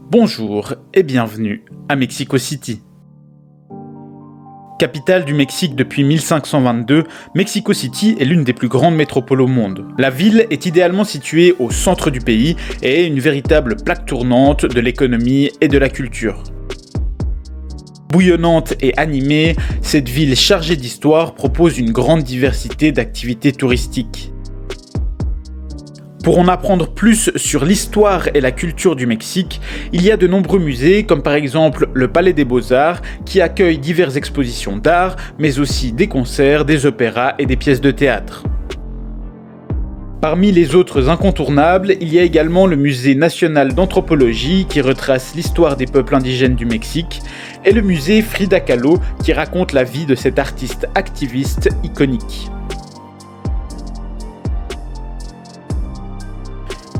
Bonjour et bienvenue à Mexico City. Capitale du Mexique depuis 1522, Mexico City est l'une des plus grandes métropoles au monde. La ville est idéalement située au centre du pays et est une véritable plaque tournante de l'économie et de la culture. Bouillonnante et animée, cette ville chargée d'histoire propose une grande diversité d'activités touristiques. Pour en apprendre plus sur l'histoire et la culture du Mexique, il y a de nombreux musées, comme par exemple le Palais des Beaux-Arts, qui accueille diverses expositions d'art, mais aussi des concerts, des opéras et des pièces de théâtre. Parmi les autres incontournables, il y a également le Musée national d'anthropologie qui retrace l'histoire des peuples indigènes du Mexique, et le musée Frida Kahlo qui raconte la vie de cet artiste activiste iconique.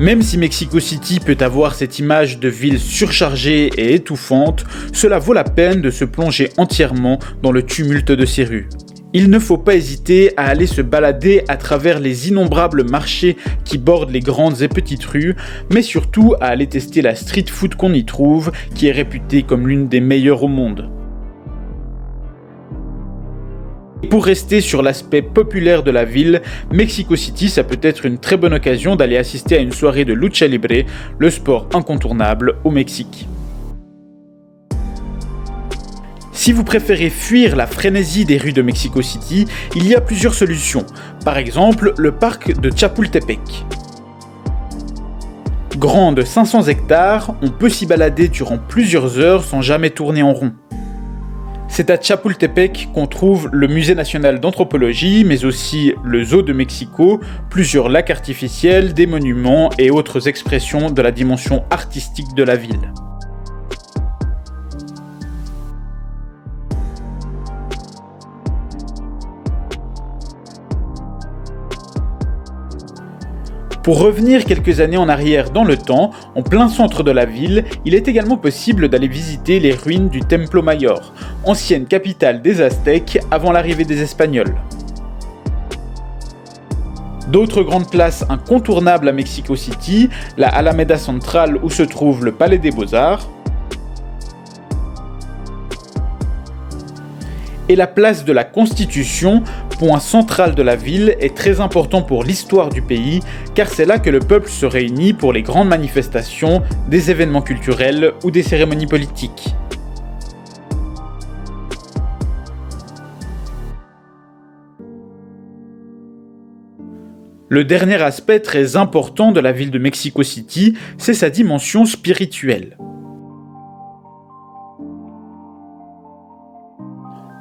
Même si Mexico City peut avoir cette image de ville surchargée et étouffante, cela vaut la peine de se plonger entièrement dans le tumulte de ses rues. Il ne faut pas hésiter à aller se balader à travers les innombrables marchés qui bordent les grandes et petites rues, mais surtout à aller tester la street food qu'on y trouve, qui est réputée comme l'une des meilleures au monde. Pour rester sur l'aspect populaire de la ville, Mexico City, ça peut être une très bonne occasion d'aller assister à une soirée de lucha libre, le sport incontournable au Mexique. Si vous préférez fuir la frénésie des rues de Mexico City, il y a plusieurs solutions. Par exemple, le parc de Chapultepec. Grand de 500 hectares, on peut s'y balader durant plusieurs heures sans jamais tourner en rond. C'est à Chapultepec qu'on trouve le Musée national d'anthropologie, mais aussi le Zoo de Mexico, plusieurs lacs artificiels, des monuments et autres expressions de la dimension artistique de la ville. Pour revenir quelques années en arrière dans le temps, en plein centre de la ville, il est également possible d'aller visiter les ruines du Templo Mayor, ancienne capitale des Aztèques avant l'arrivée des Espagnols. D'autres grandes places incontournables à Mexico City, la Alameda Central où se trouve le Palais des Beaux-Arts, et la place de la Constitution, point central de la ville et très important pour l'histoire du pays, car c'est là que le peuple se réunit pour les grandes manifestations, des événements culturels ou des cérémonies politiques. Le dernier aspect très important de la ville de Mexico City, c'est sa dimension spirituelle.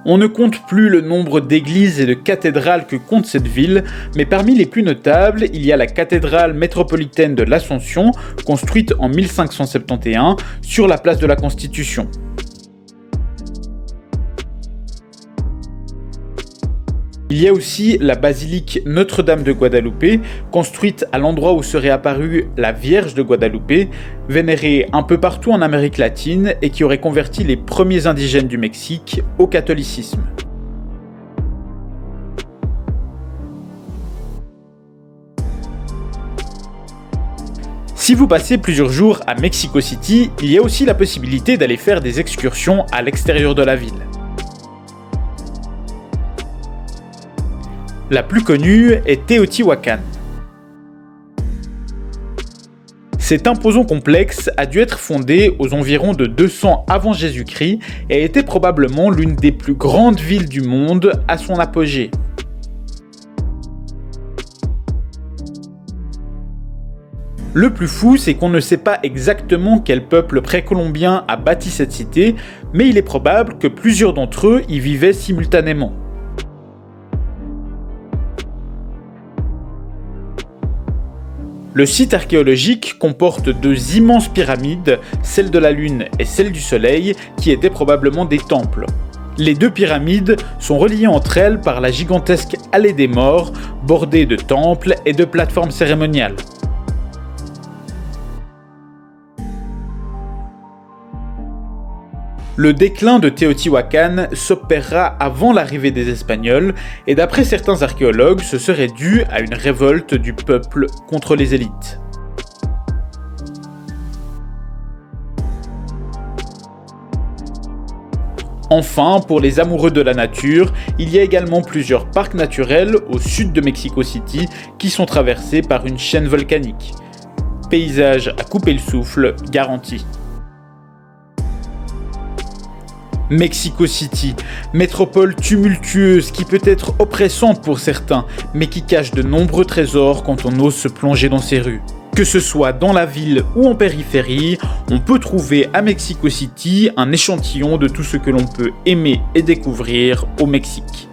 On ne compte plus le nombre d'églises et de cathédrales que compte cette ville, mais parmi les plus notables, il y a la cathédrale métropolitaine de l'Ascension, construite en 1571 sur la place de la Constitution. Il y a aussi la basilique Notre-Dame de Guadalupe, construite à l'endroit où serait apparue la Vierge de Guadalupe, vénérée un peu partout en Amérique latine et qui aurait converti les premiers indigènes du Mexique au catholicisme. Si vous passez plusieurs jours à Mexico City, il y a aussi la possibilité d'aller faire des excursions à l'extérieur de la ville. La plus connue est Teotihuacan. Cet imposant complexe a dû être fondé aux environs de 200 avant Jésus-Christ et était probablement l'une des plus grandes villes du monde à son apogée. Le plus fou, c'est qu'on ne sait pas exactement quel peuple précolombien a bâti cette cité, mais il est probable que plusieurs d'entre eux y vivaient simultanément. Le site archéologique comporte deux immenses pyramides, celle de la Lune et celle du Soleil, qui étaient probablement des temples. Les deux pyramides sont reliées entre elles par la gigantesque allée des morts, bordée de temples et de plateformes cérémoniales. Le déclin de Teotihuacan s'opérera avant l'arrivée des Espagnols et d'après certains archéologues, ce serait dû à une révolte du peuple contre les élites. Enfin, pour les amoureux de la nature, il y a également plusieurs parcs naturels au sud de Mexico City qui sont traversés par une chaîne volcanique. Paysage à couper le souffle, garanti. Mexico City, métropole tumultueuse qui peut être oppressante pour certains, mais qui cache de nombreux trésors quand on ose se plonger dans ses rues. Que ce soit dans la ville ou en périphérie, on peut trouver à Mexico City un échantillon de tout ce que l'on peut aimer et découvrir au Mexique.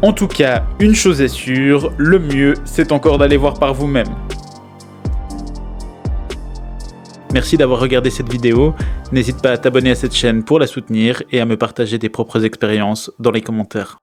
En tout cas, une chose est sûre, le mieux c'est encore d'aller voir par vous-même. Merci d'avoir regardé cette vidéo, n'hésite pas à t'abonner à cette chaîne pour la soutenir et à me partager tes propres expériences dans les commentaires.